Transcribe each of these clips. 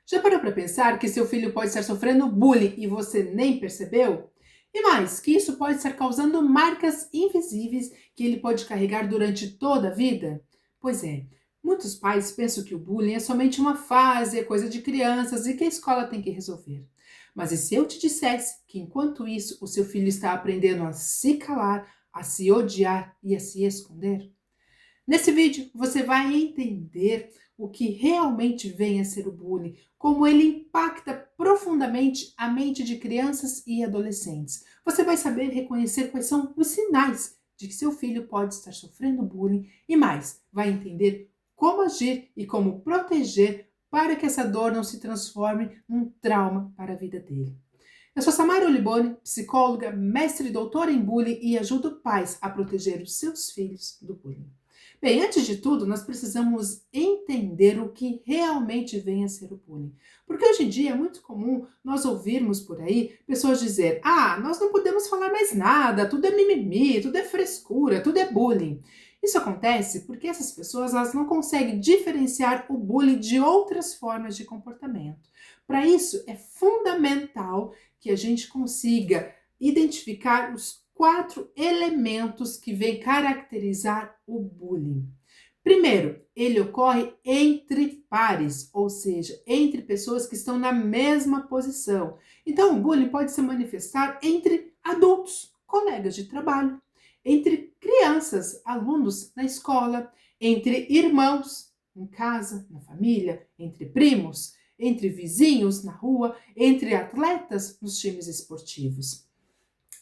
Já parou para pensar que seu filho pode estar sofrendo bullying e você nem percebeu? E mais, que isso pode estar causando marcas invisíveis que ele pode carregar durante toda a vida? Pois é, muitos pais pensam que o bullying é somente uma fase, é coisa de crianças e que a escola tem que resolver. Mas e se eu te dissesse que enquanto isso o seu filho está aprendendo a se calar, a se odiar e a se esconder? Nesse vídeo você vai entender o que realmente vem a ser o bullying, como ele impacta profundamente a mente de crianças e adolescentes. Você vai saber reconhecer quais são os sinais de que seu filho pode estar sofrendo bullying e mais, vai entender como agir e como proteger para que essa dor não se transforme num trauma para a vida dele. Eu sou Samara Oliboni, psicóloga, mestre e doutora em bullying e ajudo pais a proteger os seus filhos do bullying. Bem, antes de tudo, nós precisamos entender o que realmente vem a ser o bullying. Porque hoje em dia é muito comum nós ouvirmos por aí pessoas dizer: nós não podemos falar mais nada, tudo é mimimi, tudo é frescura, tudo é bullying. Isso acontece porque essas pessoas elas não conseguem diferenciar o bullying de outras formas de comportamento. Para isso, é fundamental que a gente consiga identificar os 4 elementos que vêm caracterizar o bullying. Primeiro, ele ocorre entre pares, ou seja, entre pessoas que estão na mesma posição. Então, o bullying pode se manifestar entre adultos, colegas de trabalho, entre crianças, alunos na escola, entre irmãos, em casa, na família, entre primos, entre vizinhos na rua, entre atletas nos times esportivos.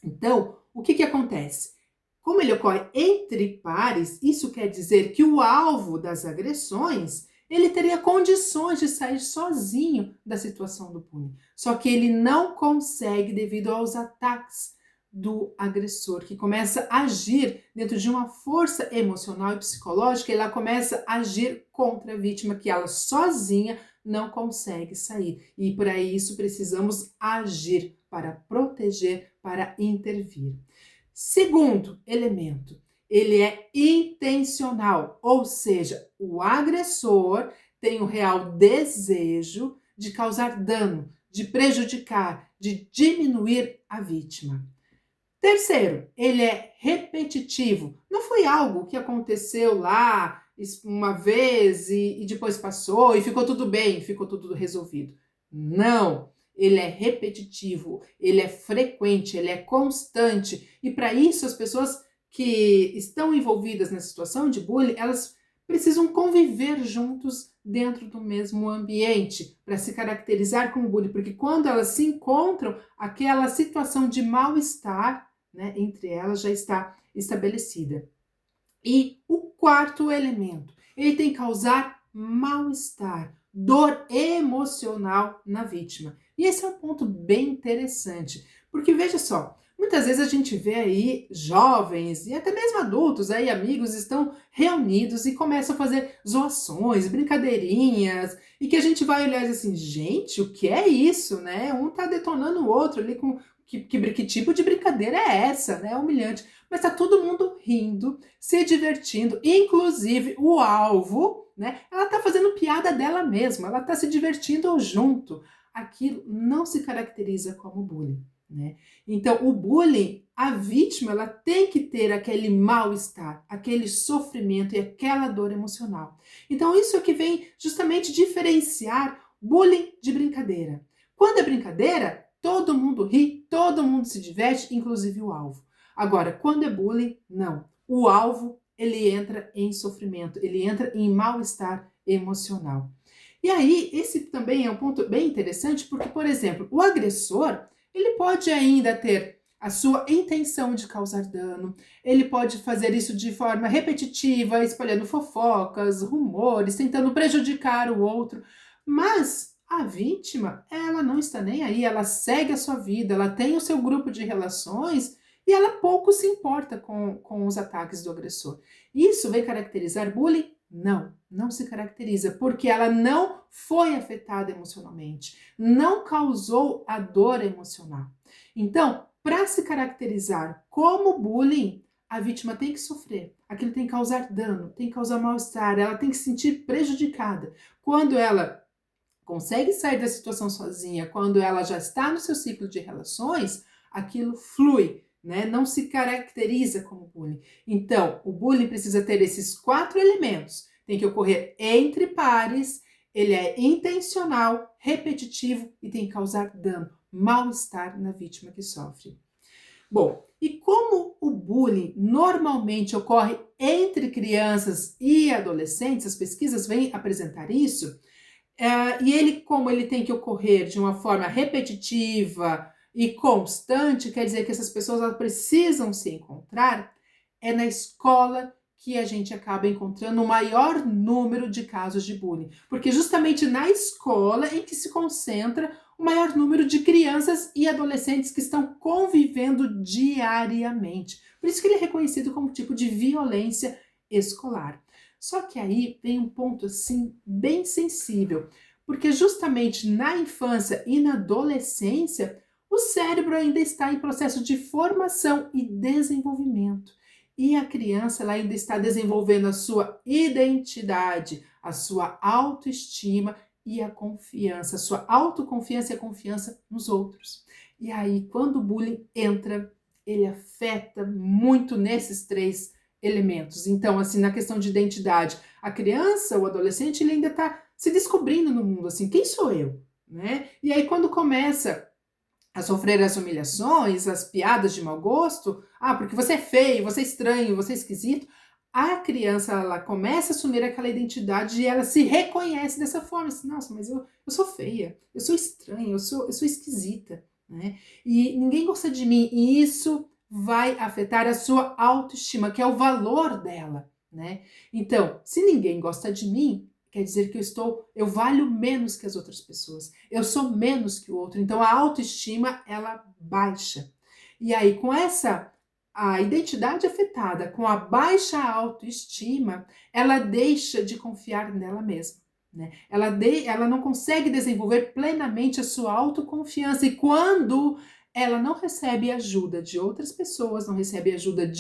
Então, o que acontece? Como ele ocorre entre pares, isso quer dizer que o alvo das agressões, ele teria condições de sair sozinho da situação do bullying. Só que ele não consegue devido aos ataques do agressor, que começa a agir dentro de uma força emocional e psicológica, ela começa a agir contra a vítima, que ela sozinha não consegue sair. E para isso precisamos agir para proteger, para intervir. Segundo elemento, ele é intencional, ou seja, o agressor tem o real desejo de causar dano, de prejudicar, de diminuir a vítima. Terceiro, ele é repetitivo. Não foi algo que aconteceu lá uma vez e depois passou e ficou tudo bem, ficou tudo resolvido. Não, ele é repetitivo, ele é frequente, ele é constante. E para isso, as pessoas que estão envolvidas na situação de bullying, elas precisam conviver juntos dentro do mesmo ambiente para se caracterizar como bullying, porque quando elas se encontram, aquela situação de mal-estar, né, entre elas já está estabelecida. E o quarto elemento, ele tem que causar mal-estar, dor emocional na vítima. E esse é um ponto bem interessante, porque veja só, muitas vezes a gente vê aí jovens e até mesmo adultos, aí amigos estão reunidos e começam a fazer zoações, brincadeirinhas, e que a gente vai olhar assim, gente, o que é isso, né? Um tá detonando o outro ali com que tipo de brincadeira é essa, né? É humilhante. Mas tá todo mundo rindo, se divertindo, inclusive o alvo, né? Ela tá fazendo piada dela mesma, ela tá se divertindo junto. Aquilo não se caracteriza como bullying, né? Então, o bullying, a vítima, ela tem que ter aquele mal-estar, aquele sofrimento e aquela dor emocional. Então, isso é que vem justamente diferenciar bullying de brincadeira. Quando é brincadeira, todo mundo ri, todo mundo se diverte, inclusive o alvo. Agora, quando é bullying, não. O alvo, ele entra em sofrimento, ele entra em mal-estar emocional. E aí, esse também é um ponto bem interessante, porque, por exemplo, o agressor, ele pode ainda ter a sua intenção de causar dano, ele pode fazer isso de forma repetitiva, espalhando fofocas, rumores, tentando prejudicar o outro, mas a vítima, ela não está nem aí, ela segue a sua vida, ela tem o seu grupo de relações e ela pouco se importa com os ataques do agressor. Isso vem caracterizar bullying? Não, não se caracteriza, porque ela não foi afetada emocionalmente, não causou a dor emocional. Então, para se caracterizar como bullying, a vítima tem que sofrer, aquilo tem que causar dano, tem que causar mal-estar, ela tem que se sentir prejudicada. Quando ela consegue sair da situação sozinha, quando ela já está no seu ciclo de relações, aquilo flui, né? Não se caracteriza como bullying. Então, o bullying precisa ter esses 4 elementos. Tem que ocorrer entre pares, ele é intencional, repetitivo e tem que causar dano, mal-estar na vítima que sofre. Bom, e como o bullying normalmente ocorre entre crianças e adolescentes, as pesquisas vêm apresentar isso, como ele tem que ocorrer de uma forma repetitiva e constante, quer dizer que essas pessoas elas precisam se encontrar, é na escola que a gente acaba encontrando o maior número de casos de bullying. Porque justamente na escola em que se concentra o maior número de crianças e adolescentes que estão convivendo diariamente. Por isso que ele é reconhecido como tipo de violência escolar. Só que aí tem um ponto assim bem sensível, porque justamente na infância e na adolescência, o cérebro ainda está em processo de formação e desenvolvimento. E a criança ela ainda está desenvolvendo a sua identidade, a sua autoestima e a confiança, a sua autoconfiança e a confiança nos outros. E aí, quando o bullying entra, ele afeta muito nesses 3 elementos. Então, assim, na questão de identidade, a criança, o adolescente, ele ainda está se descobrindo no mundo, assim, quem sou eu? Né? E aí, quando começa a sofrer as humilhações, as piadas de mau gosto, porque você é feio, você é estranho, você é esquisito, a criança ela começa a assumir aquela identidade e ela se reconhece dessa forma. Assim, nossa, mas eu sou feia, eu sou estranha, eu sou esquisita, né? E ninguém gosta de mim. E isso vai afetar a sua autoestima, que é o valor dela, né? Então, se ninguém gosta de mim, quer dizer que eu valho menos que as outras pessoas. Eu sou menos que o outro. Então a autoestima ela baixa. E aí com a identidade afetada, com a baixa autoestima, ela deixa de confiar nela mesma. Né? Ela não consegue desenvolver plenamente a sua autoconfiança. E quando ela não recebe ajuda de outras pessoas, não recebe ajuda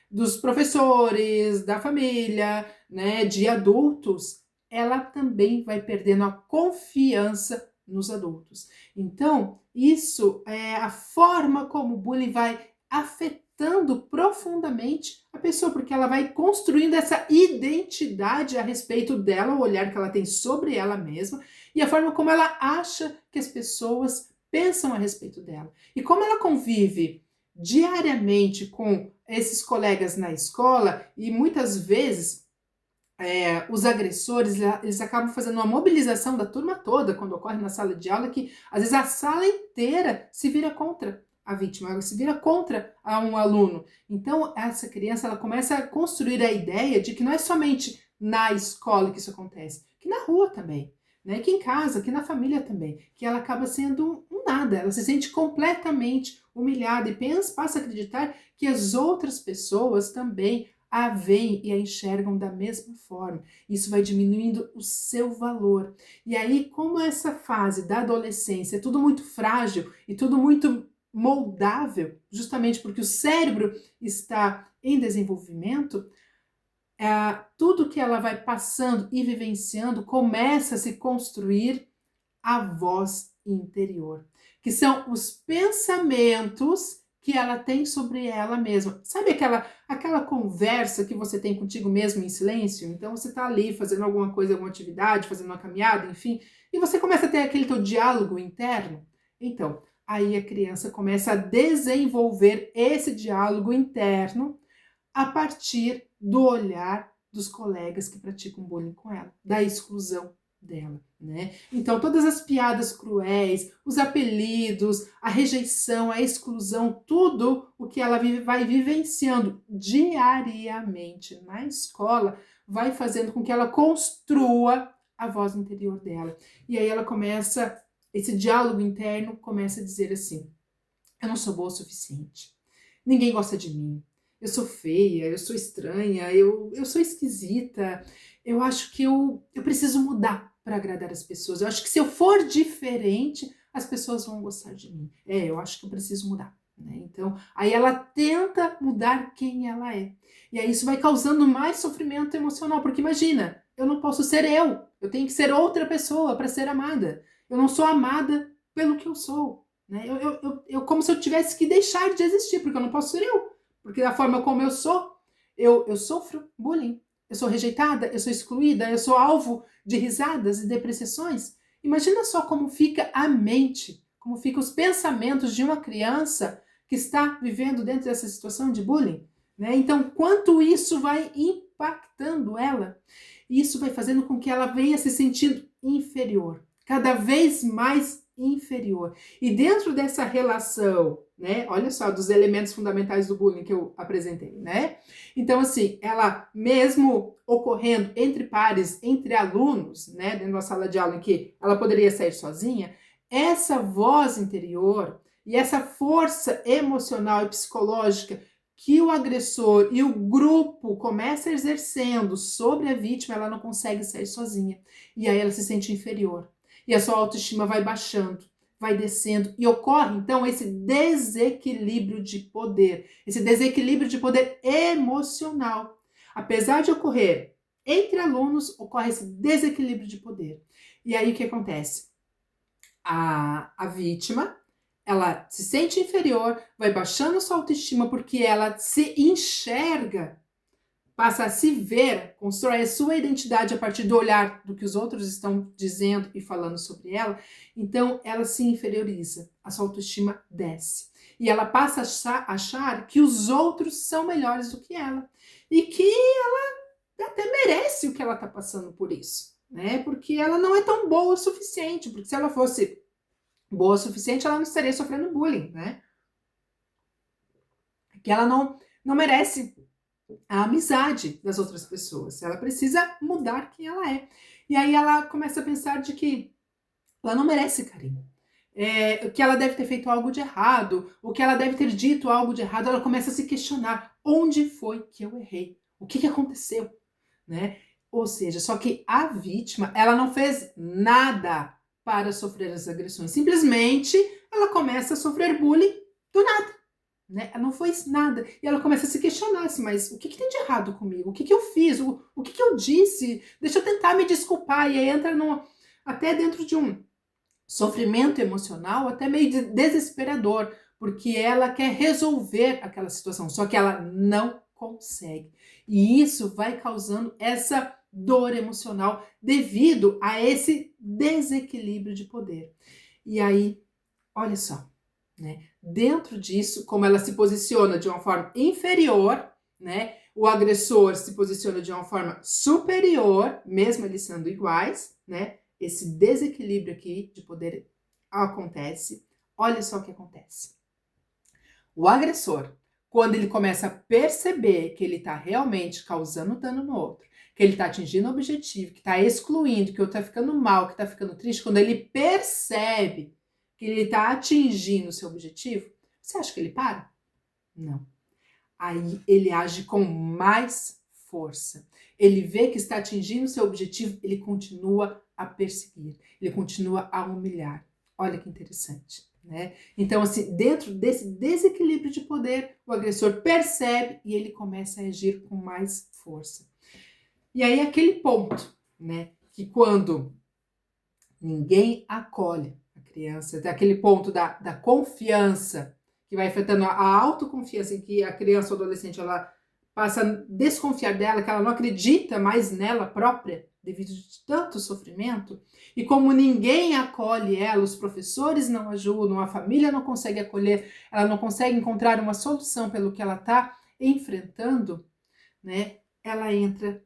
dos professores, da família, né, de adultos, ela também vai perdendo a confiança nos adultos. Então, isso é a forma como o bullying vai afetando profundamente a pessoa, porque ela vai construindo essa identidade a respeito dela, o olhar que ela tem sobre ela mesma e a forma como ela acha que as pessoas pensam a respeito dela. E como ela convive diariamente com esses colegas na escola e muitas vezes os agressores, eles acabam fazendo uma mobilização da turma toda quando ocorre na sala de aula, que às vezes a sala inteira se vira contra a vítima, se vira contra um aluno. Então, essa criança ela começa a construir a ideia de que não é somente na escola que isso acontece, que na rua também, né? Que em casa, que na família também, que ela acaba sendo um nada, ela se sente completamente humilhada e passa a acreditar que as outras pessoas também a veem e a enxergam da mesma forma. Isso vai diminuindo o seu valor. E aí, como essa fase da adolescência é tudo muito frágil e tudo muito moldável, justamente porque o cérebro está em desenvolvimento, tudo que ela vai passando e vivenciando começa a se construir a voz interior, que são os pensamentos que ela tem sobre ela mesma. Sabe aquela conversa que você tem contigo mesmo em silêncio? Então você está ali fazendo alguma coisa, alguma atividade, fazendo uma caminhada, enfim, e você começa a ter aquele teu diálogo interno. Então, aí a criança começa a desenvolver esse diálogo interno a partir do olhar dos colegas que praticam bullying com ela, da exclusão dela, né? Então, todas as piadas cruéis, os apelidos, a rejeição, a exclusão, tudo o que ela vai vivenciando diariamente na escola vai fazendo com que ela construa a voz interior dela. E aí ela começa, esse diálogo interno começa a dizer assim: eu não sou boa o suficiente, ninguém gosta de mim, eu sou feia, eu sou estranha, eu sou esquisita, eu acho que eu preciso mudar para agradar as pessoas, eu acho que se eu for diferente, as pessoas vão gostar de mim. Eu acho que eu preciso mudar, né? Então, aí ela tenta mudar quem ela é. E aí isso vai causando mais sofrimento emocional, porque imagina, eu não posso ser eu tenho que ser outra pessoa para ser amada. Eu não sou amada pelo que eu sou, né? Como se eu tivesse que deixar de existir, porque eu não posso ser eu. Porque da forma como eu sou, eu sofro bullying. Eu sou rejeitada, eu sou excluída, eu sou alvo de risadas e depreciações. Imagina só como fica a mente, como ficam os pensamentos de uma criança que está vivendo dentro dessa situação de bullying, né? Então, quanto isso vai impactando ela, isso vai fazendo com que ela venha se sentindo inferior, cada vez mais inferior. E dentro dessa relação, né? Olha só, dos elementos fundamentais do bullying que eu apresentei, né? Então, assim, ela mesmo ocorrendo entre pares, entre alunos, né? Dentro da sala de aula em que ela poderia sair sozinha, essa voz interior e essa força emocional e psicológica que o agressor e o grupo começa exercendo sobre a vítima, ela não consegue sair sozinha. E aí ela se sente inferior. E a sua autoestima vai baixando, vai descendo. E ocorre, então, esse desequilíbrio de poder. Esse desequilíbrio de poder emocional. Apesar de ocorrer entre alunos, ocorre esse desequilíbrio de poder. E aí o que acontece? A vítima, ela se sente inferior, vai baixando a sua autoestima porque ela se enxerga, passa a se ver, constrói a sua identidade a partir do olhar do que os outros estão dizendo e falando sobre ela. Então ela se inferioriza, a sua autoestima desce. E ela passa a achar que os outros são melhores do que ela. E que ela até merece o que ela está passando por isso, né? Porque ela não é tão boa o suficiente, porque se ela fosse boa o suficiente, ela não estaria sofrendo bullying, né? Que ela não merece a amizade das outras pessoas. Ela precisa mudar quem ela é. E aí ela começa a pensar de que ela não merece carinho. Que ela deve ter feito algo de errado, ou que ela deve ter dito algo de errado. Ela começa a se questionar: onde foi que eu errei? O que aconteceu? Né? Ou seja, só que a vítima, ela não fez nada para sofrer as agressões. Simplesmente, ela começa a sofrer bullying do nada. Né? Ela não fez nada. E ela começa a se questionar assim, mas o que tem de errado comigo? O que eu fiz? O que eu disse? Deixa eu tentar me desculpar. E aí entra até dentro de um sofrimento emocional, até meio desesperador, porque ela quer resolver aquela situação, só que ela não consegue. E isso vai causando essa dor emocional devido a esse desequilíbrio de poder. E aí, olha só, né? Dentro disso, como ela se posiciona de uma forma inferior, né? O agressor se posiciona de uma forma superior, mesmo eles sendo iguais, né? Esse desequilíbrio aqui de poder acontece. Olha só o que acontece. O agressor, quando ele começa a perceber que ele está realmente causando dano no outro, que ele está atingindo o objetivo, que está excluindo, que o outro está ficando mal, que está ficando triste, quando ele percebe que ele está atingindo o seu objetivo, você acha que ele para? Não. Aí ele age com mais força. Ele vê que está atingindo o seu objetivo, ele continua a perseguir, ele continua a humilhar. Olha que interessante, né? Então, assim, dentro desse desequilíbrio de poder, o agressor percebe e ele começa a agir com mais força. E aí aquele ponto, né, que quando ninguém acolhe a criança, daquele ponto da confiança, que vai afetando a autoconfiança, em que a criança ou adolescente ela passa a desconfiar dela, que ela não acredita mais nela própria, devido a tanto sofrimento, e como ninguém acolhe ela, os professores não ajudam, a família não consegue acolher, ela não consegue encontrar uma solução pelo que ela está enfrentando, né? Ela entra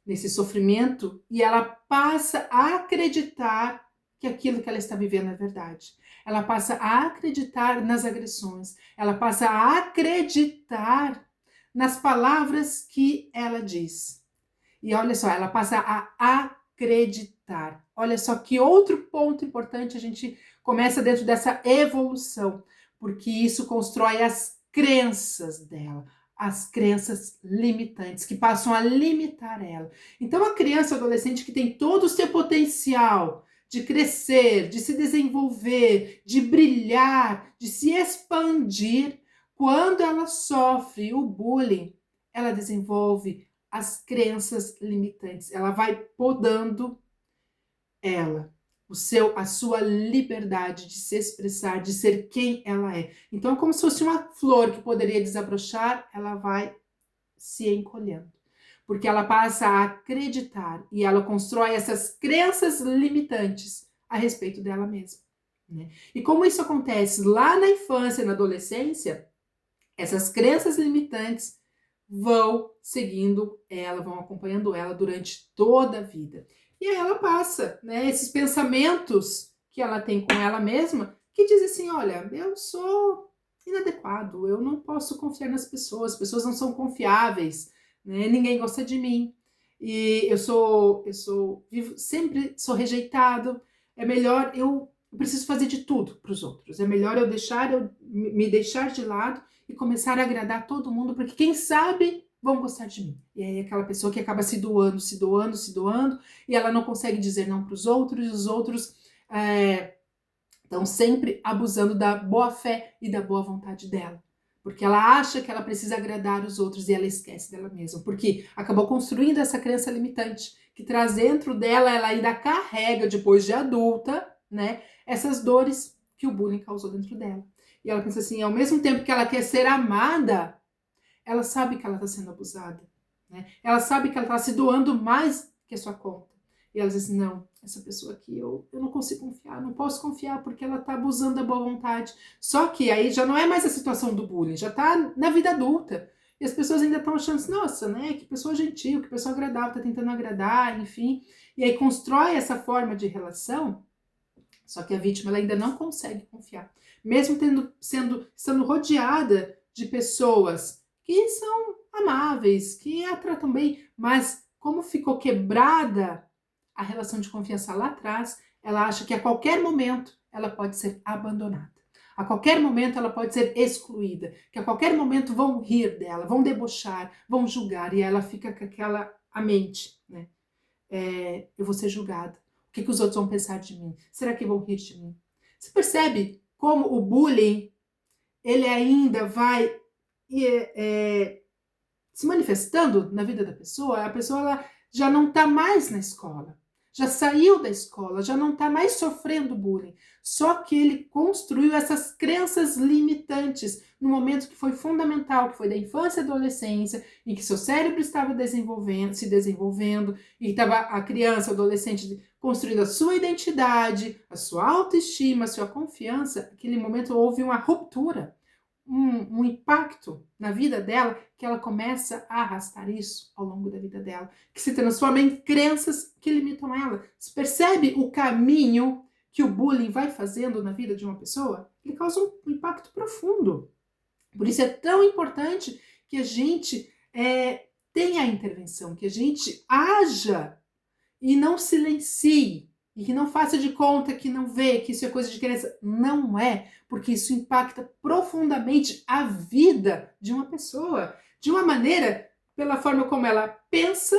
nesse sofrimento e ela passa a acreditar que aquilo que ela está vivendo é verdade. Ela passa a acreditar nas agressões, ela passa a acreditar nas palavras que ela diz. E olha só, ela passa a acreditar. Olha só que outro ponto importante a gente começa dentro dessa evolução, porque isso constrói as crenças dela, as crenças limitantes, que passam a limitar ela. Então, a criança, adolescente que tem todo o seu potencial de crescer, de se desenvolver, de brilhar, de se expandir, quando ela sofre o bullying, ela desenvolve as crenças limitantes. Ela vai podando ela, a sua liberdade de se expressar, de ser quem ela é. Então, é como se fosse uma flor que poderia desabrochar, ela vai se encolhendo. Porque ela passa a acreditar e ela constrói essas crenças limitantes a respeito dela mesma. Né? E como isso acontece lá na infância e na adolescência, essas crenças limitantes vão seguindo ela, vão acompanhando ela durante toda a vida. E aí ela passa, né, esses pensamentos que ela tem com ela mesma, que dizem assim, olha, eu sou inadequado, eu não posso confiar nas pessoas, as pessoas não são confiáveis, né, ninguém gosta de mim, e sempre sou rejeitado, é melhor eu preciso fazer de tudo para os outros, é melhor eu me deixar de lado e começar a agradar todo mundo, porque quem sabe vão gostar de mim. E aí aquela pessoa que acaba se doando, e ela não consegue dizer não para os outros, e os outros estão sempre abusando da boa fé e da boa vontade dela. Porque ela acha que ela precisa agradar os outros e ela esquece dela mesma. Porque acabou construindo essa crença limitante, que traz dentro dela, ela ainda carrega, depois de adulta, né, essas dores que o bullying causou dentro dela. E ela pensa assim, ao mesmo tempo que ela quer ser amada, ela sabe que ela está sendo abusada. Né? Ela sabe que ela está se doando mais que a sua conta. E ela diz assim, não, essa pessoa aqui eu não consigo confiar, não posso confiar porque ela está abusando da boa vontade. Só que aí já não é mais a situação do bullying, já está na vida adulta. E as pessoas ainda estão achando assim, nossa, né, que pessoa gentil, que pessoa agradável, está tentando agradar, enfim. E aí constrói essa forma de relação, só que a vítima ela ainda não consegue confiar. Mesmo estando rodeada de pessoas que são amáveis, que a tratam bem, mas como ficou quebrada a relação de confiança lá atrás, ela acha que a qualquer momento ela pode ser abandonada. A qualquer momento ela pode ser excluída, que a qualquer momento vão rir dela, vão debochar, vão julgar, e ela fica com a mente, né? Eu vou ser julgada. O que os outros vão pensar de mim? Será que vão rir de mim? Você percebe como o bullying, ele ainda vai se manifestando na vida da pessoa? A pessoa ela já não está mais na escola, já saiu da escola, já não está mais sofrendo bullying. Só que ele construiu essas crenças limitantes no momento que foi fundamental, que foi da infância e adolescência, em que seu cérebro estava se desenvolvendo, e estava a criança, o adolescente construindo a sua identidade, a sua autoestima, a sua confiança. Naquele momento houve uma ruptura, um impacto na vida dela, que ela começa a arrastar isso ao longo da vida dela, que se transforma em crenças que limitam ela. Você percebe o caminho que o bullying vai fazendo na vida de uma pessoa? Ele causa um impacto profundo. Por isso é tão importante que a gente tenha a intervenção, que a gente haja e não silencie, e que não faça de conta que não vê, que isso é coisa de criança. Não é, porque isso impacta profundamente a vida de uma pessoa, de uma maneira, pela forma como ela pensa,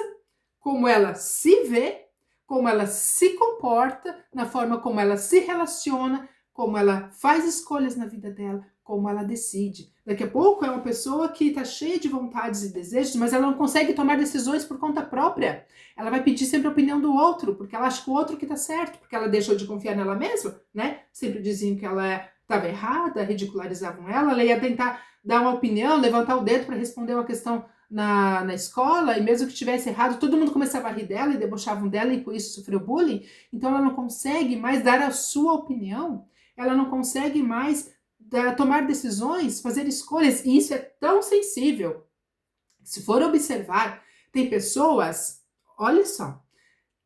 como ela se vê, como ela se comporta, na forma como ela se relaciona, como ela faz escolhas na vida dela, como ela decide. Daqui a pouco é uma pessoa que está cheia de vontades e desejos, mas ela não consegue tomar decisões por conta própria. Ela vai pedir sempre a opinião do outro, porque ela acha que o outro que está certo, porque ela deixou de confiar nela mesma, né? Sempre diziam que ela estava errada, ridicularizavam ela ia tentar dar uma opinião, levantar o dedo para responder uma questão na escola, e mesmo que tivesse errado, todo mundo começava a rir dela e debochavam dela, e por isso sofreu bullying. Então ela não consegue mais dar a sua opinião, ela não consegue mais tomar decisões, fazer escolhas, e isso é tão sensível. Se for observar, tem pessoas, olha só,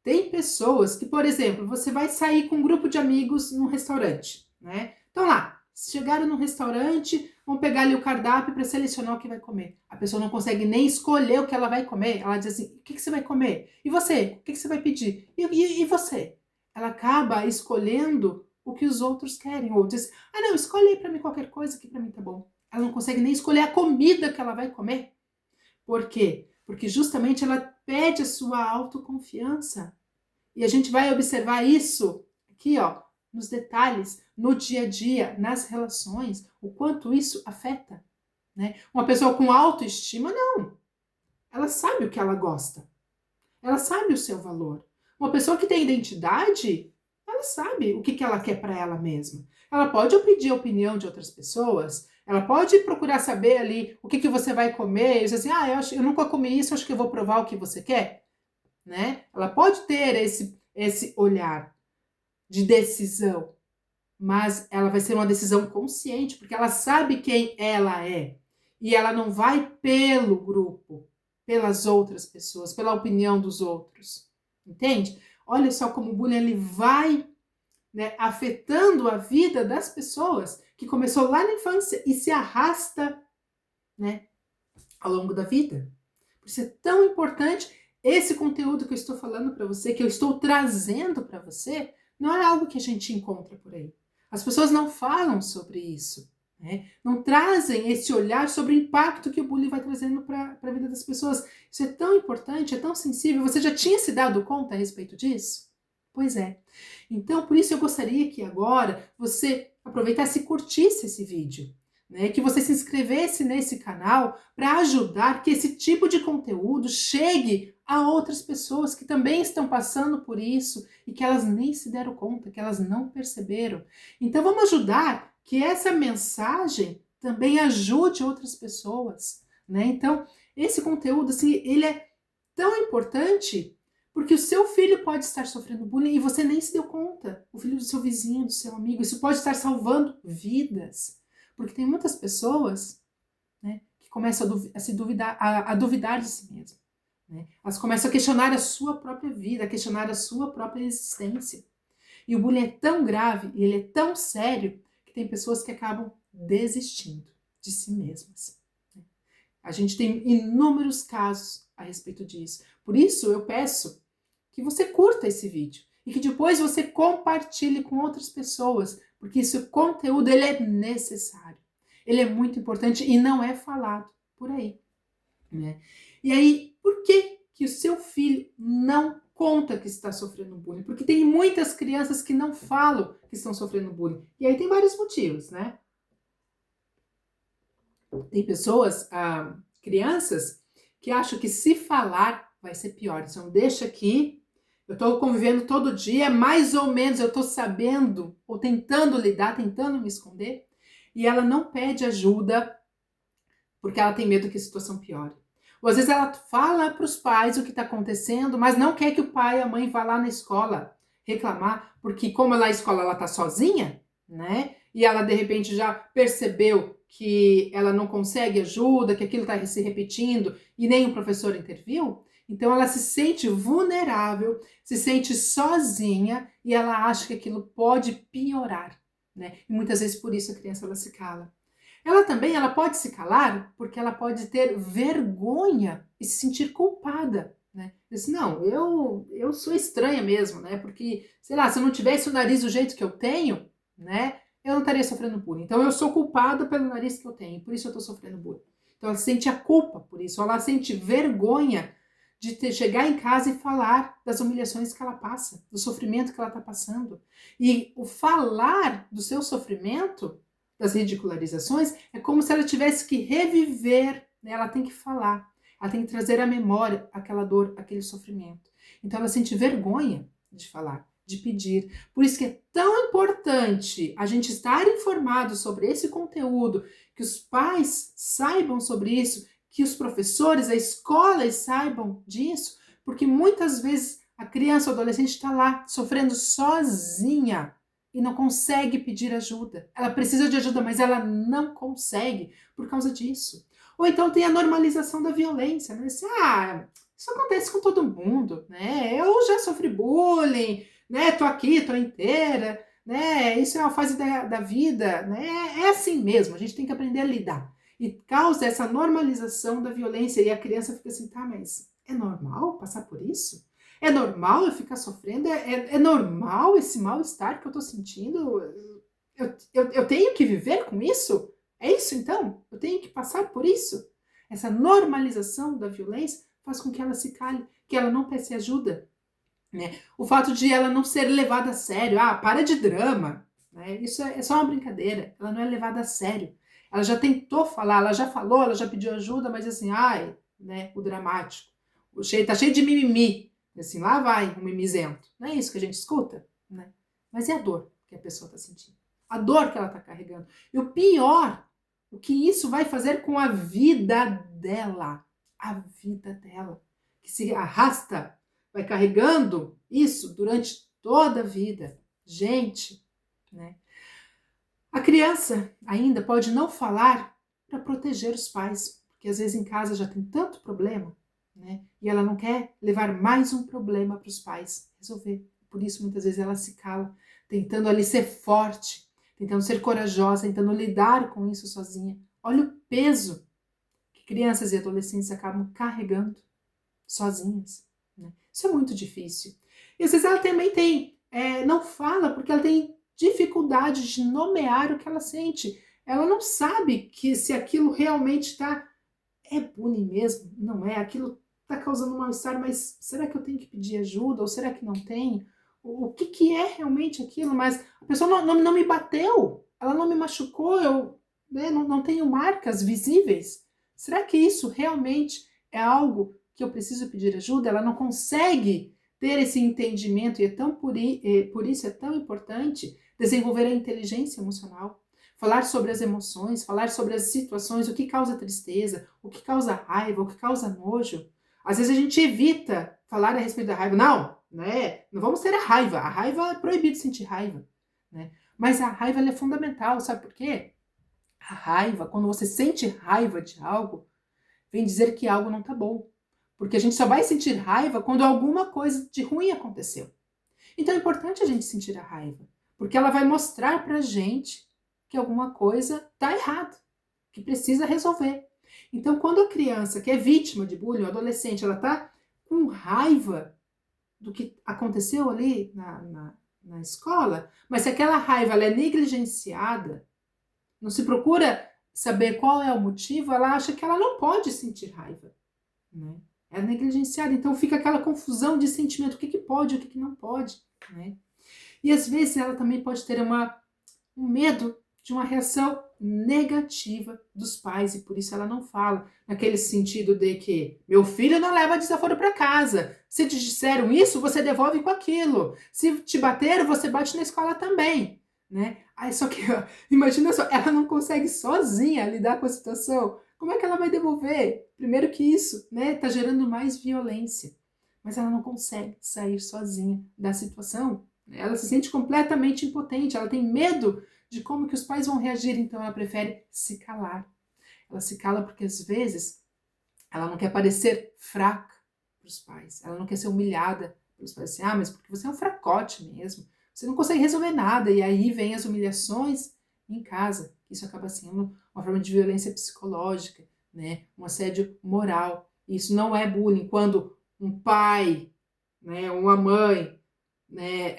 tem pessoas que, por exemplo, você vai sair com um grupo de amigos num restaurante, né? Então lá, chegaram num restaurante, vão pegar ali o cardápio para selecionar o que vai comer. A pessoa não consegue nem escolher o que ela vai comer. Ela diz assim, o que você vai comer? E você? O que você vai pedir? E você? Ela acaba escolhendo o que os outros querem. Ou diz, não, escolhe aí para mim qualquer coisa que para mim tá bom. Ela não consegue nem escolher a comida que ela vai comer. Por quê? Porque justamente ela perde a sua autoconfiança. E a gente vai observar isso aqui, ó, nos detalhes, no dia a dia, nas relações, o quanto isso afeta. né? Uma pessoa com autoestima, não. Ela sabe o que ela gosta. Ela sabe o seu valor. Uma pessoa que tem identidade, ela sabe o que ela quer para ela mesma. Ela pode pedir a opinião de outras pessoas, ela pode procurar saber ali o que você vai comer, e dizer assim, eu nunca comi isso, acho que eu vou provar o que você quer, né? Ela pode ter esse olhar de decisão, mas ela vai ser uma decisão consciente, porque ela sabe quem ela é, e ela não vai pelo grupo, pelas outras pessoas, pela opinião dos outros, entende? Olha só como o bullying ele vai, né, afetando a vida das pessoas, que começou lá na infância e se arrasta, né, ao longo da vida. Por isso é tão importante esse conteúdo que eu estou falando para você, que eu estou trazendo para você, não é algo que a gente encontra por aí. As pessoas não falam sobre isso, né? Não trazem esse olhar sobre o impacto que o bullying vai trazendo para a vida das pessoas. Isso é tão importante, é tão sensível. Você já tinha se dado conta a respeito disso? Pois é. Então, por isso eu gostaria que agora você aproveitasse e curtisse esse vídeo, né? Que você se inscrevesse nesse canal para ajudar que esse tipo de conteúdo chegue a outras pessoas que também estão passando por isso e que elas nem se deram conta, que elas não perceberam. Então vamos ajudar que essa mensagem também ajude outras pessoas, né? Então, esse conteúdo, assim, ele é tão importante porque o seu filho pode estar sofrendo bullying e você nem se deu conta. O filho do seu vizinho, do seu amigo, isso pode estar salvando vidas. Porque tem muitas pessoas, né, que começam a duvidar de si mesmas. Né? Elas começam a questionar a sua própria vida, a questionar a sua própria existência. E o bullying é tão grave e ele é tão sério que tem pessoas que acabam desistindo de si mesmas. Né? A gente tem inúmeros casos a respeito disso. Por isso eu peço que você curta esse vídeo e que depois você compartilhe com outras pessoas, porque esse conteúdo ele é necessário, ele é muito importante e não é falado por aí, né? E aí, por que o seu filho não conta que está sofrendo bullying? Porque tem muitas crianças que não falam que estão sofrendo bullying. E aí tem vários motivos, né? Tem pessoas, crianças, que acham que se falar vai ser pior. Então deixa aqui. Eu estou convivendo todo dia, mais ou menos eu estou sabendo, ou tentando lidar, tentando me esconder, e ela não pede ajuda porque ela tem medo que a situação piore. Ou às vezes ela fala para os pais o que está acontecendo, mas não quer que o pai e a mãe vá lá na escola reclamar, porque como lá na escola ela está sozinha, né? E ela de repente já percebeu que ela não consegue ajuda, que aquilo está se repetindo e nem o professor interviu, então ela se sente vulnerável, se sente sozinha e ela acha que aquilo pode piorar, né? E muitas vezes por isso a criança ela se cala. Ela pode se calar porque ela pode ter vergonha e se sentir culpada, né? Diz, não, eu sou estranha mesmo, né? Porque, sei lá, se eu não tivesse o nariz do jeito que eu tenho, né? Eu não estaria sofrendo bullying. Então eu sou culpada pelo nariz que eu tenho, por isso eu estou sofrendo bullying. Então ela sente a culpa por isso, ela sente vergonha de chegar em casa e falar das humilhações que ela passa, do sofrimento que ela está passando. E o falar do seu sofrimento, das ridicularizações, é como se ela tivesse que reviver, né? Ela tem que falar, ela tem que trazer à memória aquela dor, aquele sofrimento. Então ela sente vergonha de falar, de pedir. Por isso que é tão importante a gente estar informado sobre esse conteúdo, que os pais saibam sobre isso, que os professores, as escolas saibam disso, porque muitas vezes a criança ou adolescente está lá sofrendo sozinha e não consegue pedir ajuda. Ela precisa de ajuda, mas ela não consegue por causa disso. Ou então tem a normalização da violência, né? Assim, isso acontece com todo mundo, né? Eu já sofri bullying, né? Tô aqui, tô inteira, né? Isso é uma fase da vida, né? É assim mesmo, a gente tem que aprender a lidar. E causa essa normalização da violência e a criança fica assim, tá, mas é normal passar por isso? É normal eu ficar sofrendo? É normal esse mal-estar que eu tô sentindo? Eu tenho que viver com isso? É isso então? Eu tenho que passar por isso? Essa normalização da violência faz com que ela se cale, que ela não peça ajuda. Né? O fato de ela não ser levada a sério, para de drama, né? Isso é só uma brincadeira, ela não é levada a sério. Ela já tentou falar, ela já falou, ela já pediu ajuda, mas assim, ai, né, o dramático. Tá cheio de mimimi. Assim, lá vai um mimizento. Não é isso que a gente escuta, né? Mas e a dor que a pessoa está sentindo? A dor que ela está carregando. E o pior, o que isso vai fazer com a vida dela. A vida dela. Que se arrasta, vai carregando isso durante toda a vida. Gente, né? A criança ainda pode não falar para proteger os pais, porque às vezes em casa já tem tanto problema, né? E ela não quer levar mais um problema para os pais resolver. Por isso muitas vezes ela se cala, tentando ali ser forte, tentando ser corajosa, tentando lidar com isso sozinha. Olha o peso que crianças e adolescentes acabam carregando sozinhas, né? Isso é muito difícil. E às vezes ela também não fala porque ela tem dificuldade de nomear o que ela sente. Ela não sabe que se aquilo realmente é bullying mesmo, não é? Aquilo está causando um mal-estar, mas será que eu tenho que pedir ajuda ou será que não tem? O que é realmente aquilo? Mas a pessoa não me bateu, ela não me machucou, eu, né, não tenho marcas visíveis. Será que isso realmente é algo que eu preciso pedir ajuda? Ela não consegue ter esse entendimento e por isso é tão importante desenvolver a inteligência emocional. Falar sobre as emoções, falar sobre as situações, o que causa tristeza, o que causa raiva, o que causa nojo. Às vezes a gente evita falar a respeito da raiva. Não, né? Não vamos ter a raiva. A raiva é proibido sentir raiva, né? Mas a raiva ela é fundamental, sabe por quê? A raiva, quando você sente raiva de algo, vem dizer que algo não tá bom. Porque a gente só vai sentir raiva quando alguma coisa de ruim aconteceu. Então é importante a gente sentir a raiva, porque ela vai mostrar pra gente que alguma coisa tá errada, que precisa resolver. Então, quando a criança que é vítima de bullying, o adolescente, ela tá com raiva do que aconteceu ali na escola, mas se aquela raiva ela é negligenciada, não se procura saber qual é o motivo, ela acha que ela não pode sentir raiva, né? É negligenciada, então fica aquela confusão de sentimento, o que pode, o que não pode, né? E às vezes ela também pode ter um medo de uma reação negativa dos pais e por isso ela não fala, naquele sentido de que meu filho não leva desaforo para casa, se te disseram isso, você devolve com aquilo, se te bateram, você bate na escola também, né? Aí só que, imagina só, ela não consegue sozinha lidar com a situação, como é que ela vai devolver? Primeiro que isso, né, tá gerando mais violência, mas ela não consegue sair sozinha da situação, ela se sente completamente impotente, ela tem medo de como que os pais vão reagir, então ela prefere se calar. Ela se cala porque às vezes ela não quer parecer fraca para os pais, ela não quer ser humilhada pelos pais, assim, mas porque você é um fracote mesmo, você não consegue resolver nada, e aí vem as humilhações em casa, isso acaba sendo uma forma de violência psicológica, né, um assédio moral. Isso não é bullying, quando um pai, né, uma mãe, né,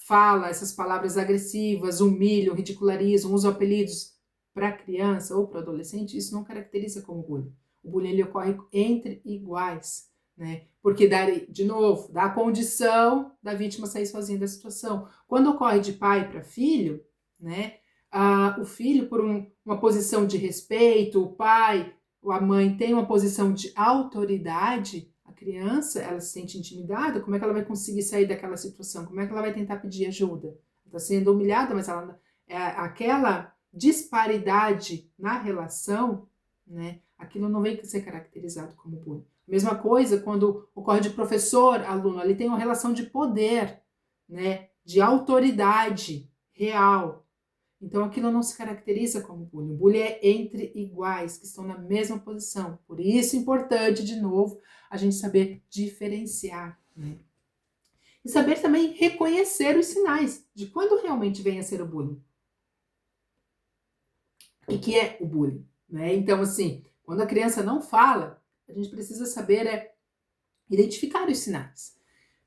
fala essas palavras agressivas, humilham, ridicularizam, usam apelidos para a criança ou para o adolescente, isso não caracteriza como bullying. O bullying ele ocorre entre iguais, né? Porque de novo, dá a condição da vítima sair sozinha da situação. Quando ocorre de pai para filho, né, o filho por uma posição de respeito, o pai ou a mãe tem uma posição de autoridade, criança, ela se sente intimidada, como é que ela vai conseguir sair daquela situação? Como é que ela vai tentar pedir ajuda? Está sendo humilhada, mas aquela disparidade na relação, né, aquilo não vem ser caracterizado como bullying. Mesma coisa quando ocorre de professor-aluno, ali tem uma relação de poder, né, de autoridade real. Então aquilo não se caracteriza como bullying. O bullying é entre iguais, que estão na mesma posição. Por isso é importante, de novo, a gente saber diferenciar, né? E saber também reconhecer os sinais de quando realmente vem a ser o bullying. O que é o bullying, né? Então, assim, quando a criança não fala, a gente precisa saber identificar os sinais.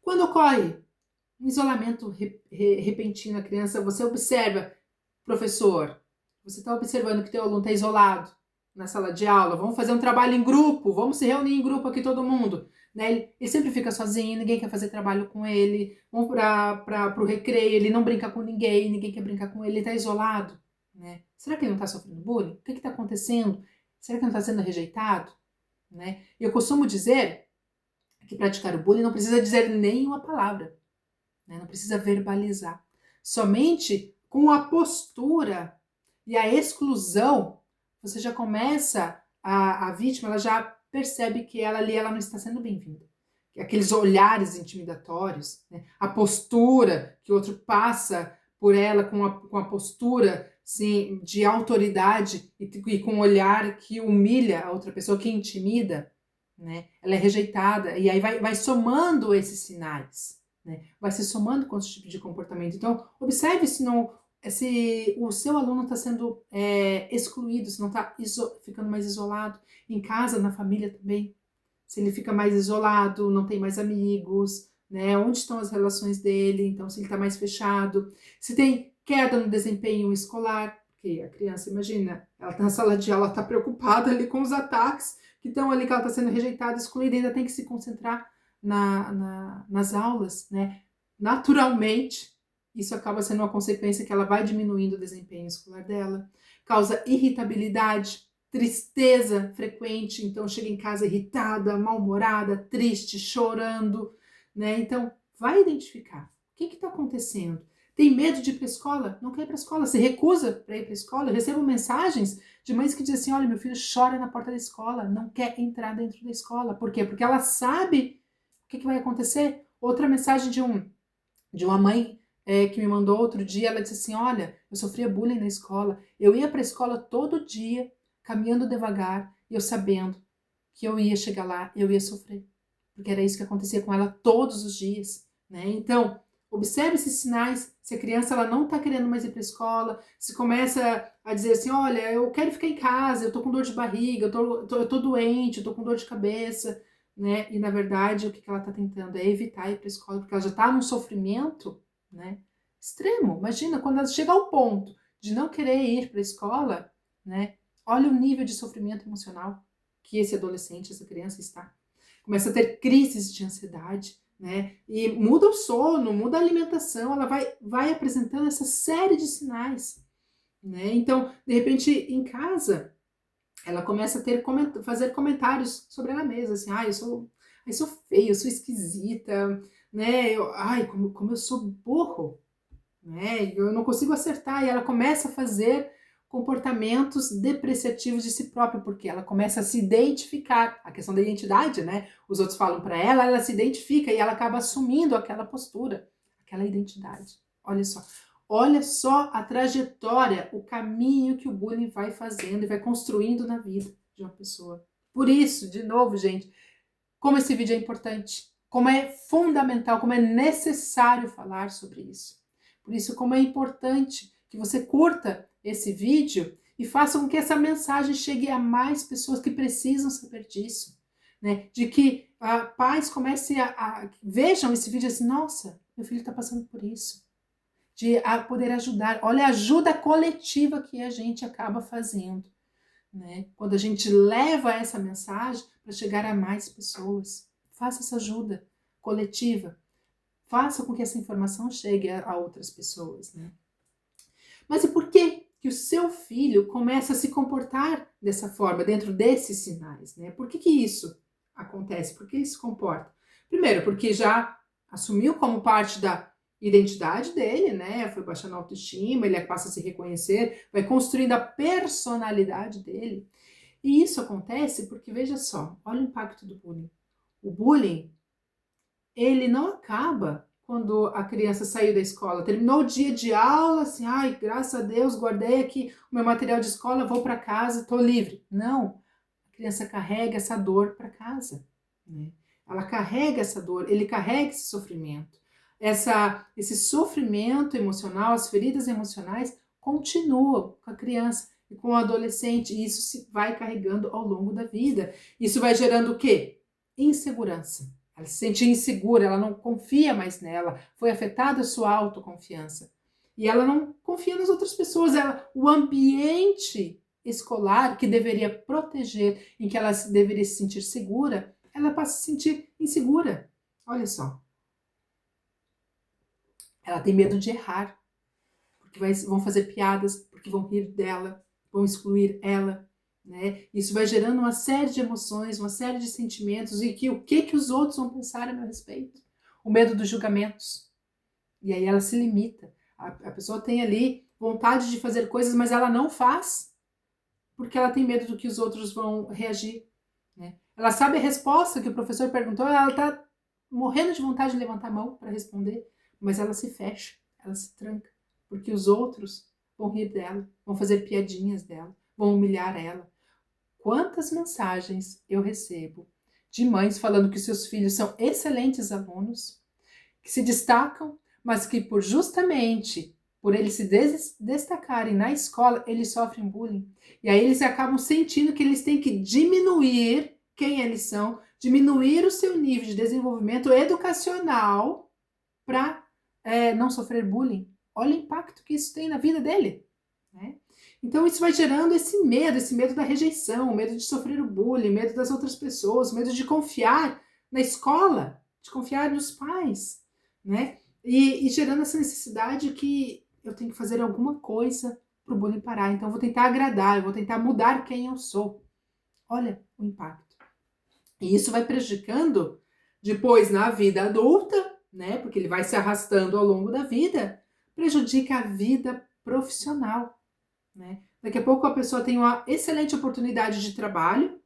Quando ocorre um isolamento repentino, a criança, você observa, professor, você está observando que teu aluno está isolado na sala de aula, vamos fazer um trabalho em grupo, vamos se reunir em grupo aqui todo mundo, né? Ele sempre fica sozinho, ninguém quer fazer trabalho com ele, vamos para o recreio, ele não brinca com ninguém quer brincar com ele, ele está isolado, né? Será que ele não está sofrendo bullying? O que está acontecendo? Será que não está sendo rejeitado? Né? Eu costumo dizer que praticar o bullying não precisa dizer nenhuma palavra, né? Não precisa verbalizar. Somente com a postura e a exclusão, você já começa, a vítima, ela já percebe que ela ali ela não está sendo bem-vinda. Aqueles olhares intimidatórios, né? A postura que o outro passa por ela com a postura assim, de autoridade e com um olhar que humilha a outra pessoa, que intimida, né? Ela é rejeitada, e aí vai somando esses sinais, né? Vai se somando com esse tipo de comportamento. Então, observe se o seu aluno está sendo excluído, se não está ficando mais isolado, em casa, na família também. Se ele fica mais isolado, não tem mais amigos, né? Onde estão as relações dele? Então, se ele está mais fechado, se tem queda no desempenho escolar, porque a criança, imagina, ela está na sala de aula, está preocupada ali com os ataques que estão ali, que ela está sendo rejeitada, excluída, ainda tem que se concentrar nas aulas, né? Naturalmente, isso acaba sendo uma consequência que ela vai diminuindo o desempenho escolar dela, causa irritabilidade, tristeza frequente, então chega em casa irritada, mal-humorada, triste, chorando, né? Então, vai identificar o que está acontecendo. Tem medo de ir para a escola? Não quer ir para a escola, se recusa para ir para a escola. Eu recebo mensagens de mães que dizem assim, olha, meu filho chora na porta da escola, não quer entrar dentro da escola. Por quê? Porque ela sabe o que vai acontecer. Outra mensagem de uma mãe que me mandou outro dia, ela disse assim, olha, eu sofria bullying na escola, eu ia para a escola todo dia, caminhando devagar, e eu sabendo que eu ia chegar lá, eu ia sofrer, porque era isso que acontecia com ela todos os dias, né? Então, observe esses sinais, se a criança ela não está querendo mais ir para a escola, se começa a dizer assim, olha, eu quero ficar em casa, eu tô com dor de barriga, eu tô doente, eu tô com dor de cabeça, né? E na verdade o que ela está tentando é evitar ir para a escola, porque ela já está num sofrimento, né, extremo. Imagina quando ela chega ao ponto de não querer ir para a escola, né? Olha o nível de sofrimento emocional que esse adolescente, essa criança está. Começa a ter crises de ansiedade, né? E muda o sono, muda a alimentação, ela vai apresentando essa série de sinais, né? Então, de repente, em casa, ela começa a fazer comentários sobre ela mesma, assim, eu sou feia, eu sou esquisita, né? Como eu sou burro, né? Eu não consigo acertar. E ela começa a fazer comportamentos depreciativos de si própria, porque ela começa a se identificar, a questão da identidade, né? Os outros falam para ela, ela se identifica e ela acaba assumindo aquela postura, aquela identidade. Olha só a trajetória, o caminho que o bullying vai fazendo e vai construindo na vida de uma pessoa. Por isso, de novo, gente, como esse vídeo é importante, como é fundamental, como é necessário falar sobre isso. Por isso, como é importante que você curta esse vídeo e faça com que essa mensagem chegue a mais pessoas que precisam saber disso, né? De que pais comecem vejam esse vídeo assim, nossa, meu filho está passando por isso. De poder ajudar. Olha a ajuda coletiva que a gente acaba fazendo, né? Quando a gente leva essa mensagem para chegar a mais pessoas. Faça essa ajuda coletiva. Faça com que essa informação chegue a outras pessoas, né? Mas e por que o seu filho começa a se comportar dessa forma, dentro desses sinais, né? Por que isso acontece? Por que ele se comporta? Primeiro, porque já assumiu como parte da identidade dele, né? Foi baixando a autoestima, ele passa a se reconhecer, vai construindo a personalidade dele. E isso acontece porque, veja só, olha o impacto do bullying. O bullying, ele não acaba quando a criança saiu da escola, terminou o dia de aula, assim, ai, graças a Deus, guardei aqui o meu material de escola, vou para casa, estou livre. Não, a criança carrega essa dor para casa, né? Ela carrega essa dor, ele carrega esse sofrimento. Esse sofrimento emocional, as feridas emocionais continuam com a criança e com o adolescente, e isso se vai carregando ao longo da vida. Isso vai gerando o quê? Insegurança. Ela se sente insegura, ela não confia mais nela, foi afetada a sua autoconfiança. E ela não confia nas outras pessoas. O ambiente escolar, que deveria proteger, em que ela deveria se sentir segura, ela passa a se sentir insegura. Olha só. Ela tem medo de errar. porque vão fazer piadas, porque vão rir dela, vão excluir ela, né? Isso vai gerando uma série de emoções, uma série de sentimentos, e o que os outros vão pensar a meu respeito? O medo dos julgamentos. E aí ela se limita. A pessoa tem ali vontade de fazer coisas, mas ela não faz porque ela tem medo do que os outros vão reagir, né? Ela sabe a resposta que o professor perguntou, ela está morrendo de vontade de levantar a mão para responder, mas ela se fecha, ela se tranca, porque os outros vão rir dela, vão fazer piadinhas dela, vão humilhar ela. Quantas mensagens eu recebo de mães falando que seus filhos são excelentes alunos, que se destacam, mas que justamente por eles se destacarem na escola, eles sofrem bullying. E aí eles acabam sentindo que eles têm que diminuir quem eles são, diminuir o seu nível de desenvolvimento educacional para não sofrer bullying. Olha o impacto que isso tem na vida dele, né? Então isso vai gerando esse medo da rejeição, o medo de sofrer o bullying, medo das outras pessoas, medo de confiar na escola, de confiar nos pais, né? E gerando essa necessidade que eu tenho que fazer alguma coisa para o bullying parar. Então eu vou tentar agradar, eu vou tentar mudar quem eu sou. Olha o impacto. E isso vai prejudicando depois na vida adulta, né? Porque ele vai se arrastando ao longo da vida, prejudica a vida profissional, né? Daqui a pouco a pessoa tem uma excelente oportunidade de trabalho,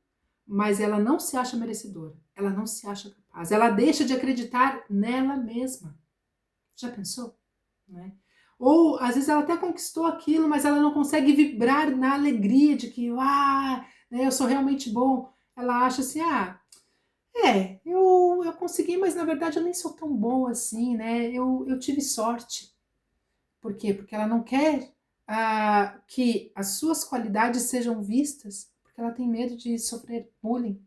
mas ela não se acha merecedora, ela não se acha capaz, ela deixa de acreditar nela mesma. Já pensou? Né? Ou às vezes ela até conquistou aquilo, mas ela não consegue vibrar na alegria de que né, eu sou realmente bom. Ela acha assim, eu consegui, mas na verdade eu nem sou tão boa assim, né? Eu tive sorte. Por quê? Porque ela não quer que as suas qualidades sejam vistas, porque ela tem medo de sofrer bullying.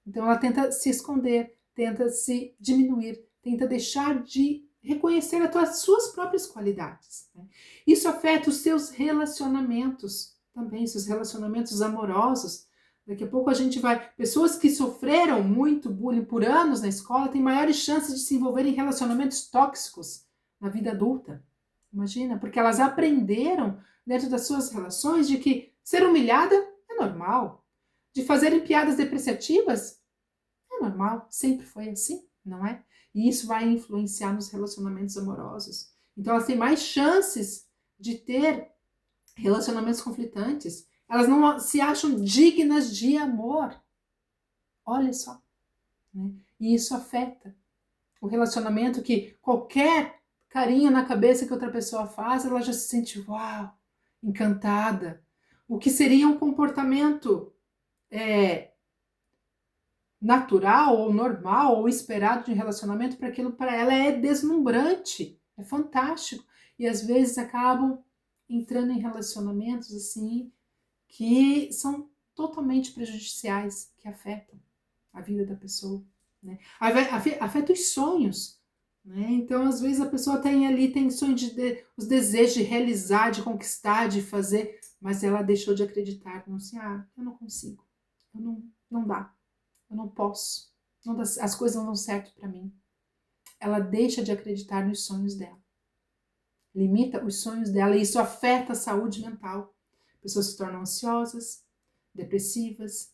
Então ela tenta se esconder, tenta se diminuir, tenta deixar de reconhecer as suas próprias qualidades, né? Isso afeta os seus relacionamentos também, seus relacionamentos amorosos. Daqui a pouco a gente pessoas que sofreram muito bullying por anos na escola têm maiores chances de se envolver em relacionamentos tóxicos na vida adulta. Imagina, porque elas aprenderam dentro das suas relações de que ser humilhada é normal, de fazerem piadas depreciativas é normal, sempre foi assim, não é? E isso vai influenciar nos relacionamentos amorosos. Então elas têm mais chances de ter relacionamentos conflitantes. Elas não se acham dignas de amor. Olha só, né? E isso afeta o relacionamento, que qualquer carinho na cabeça que outra pessoa faz, ela já se sente, uau, encantada. O que seria um comportamento natural ou normal ou esperado de um relacionamento, para aquilo para ela é deslumbrante, é fantástico. E às vezes acabam entrando em relacionamentos assim que são totalmente prejudiciais, que afetam a vida da pessoa, né? Afeta os sonhos, né? Então às vezes a pessoa tem sonho os desejos de realizar, de conquistar, de fazer, mas ela deixou de acreditar, não assim, eu não consigo, não dá. Eu não posso, as coisas não dão certo para mim. Ela deixa de acreditar nos sonhos dela, limita os sonhos dela, e isso afeta a saúde mental. Pessoas se tornam ansiosas, depressivas,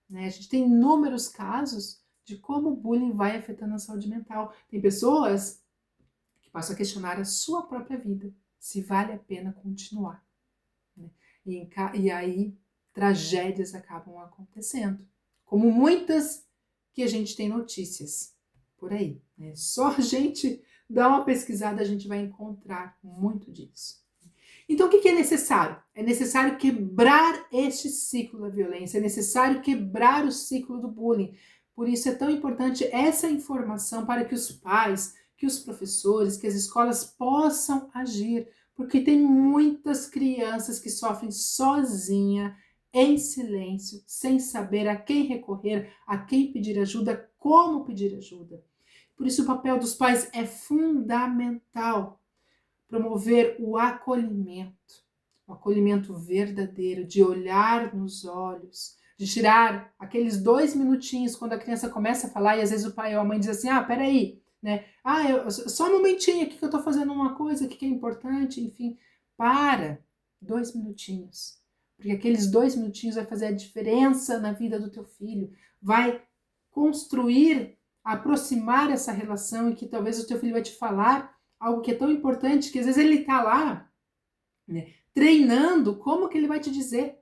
né? A gente tem inúmeros casos de como o bullying vai afetando a saúde mental. Tem pessoas que passam a questionar a sua própria vida, se vale a pena continuar, né? E aí tragédias acabam acontecendo, como muitas que a gente tem notícias por aí, né? Só a gente dá uma pesquisada, a gente vai encontrar muito disso. Então o que é necessário? É necessário quebrar este ciclo da violência, é necessário quebrar o ciclo do bullying. Por isso é tão importante essa informação, para que os pais, que os professores, que as escolas possam agir, porque tem muitas crianças que sofrem sozinha, em silêncio, sem saber a quem recorrer, a quem pedir ajuda, como pedir ajuda. Por isso o papel dos pais é fundamental. Promover o acolhimento verdadeiro, de olhar nos olhos, de tirar aqueles 2 minutinhos quando a criança começa a falar, e às vezes o pai ou a mãe diz assim, peraí, né? Só um momentinho aqui que eu tô fazendo uma coisa aqui que é importante, enfim. para 2 minutinhos. Porque aqueles 2 minutinhos vai fazer a diferença na vida do teu filho. Vai construir, aproximar essa relação, e que talvez o teu filho vai te falar algo que é tão importante, que às vezes ele está lá, né, treinando, como que ele vai te dizer?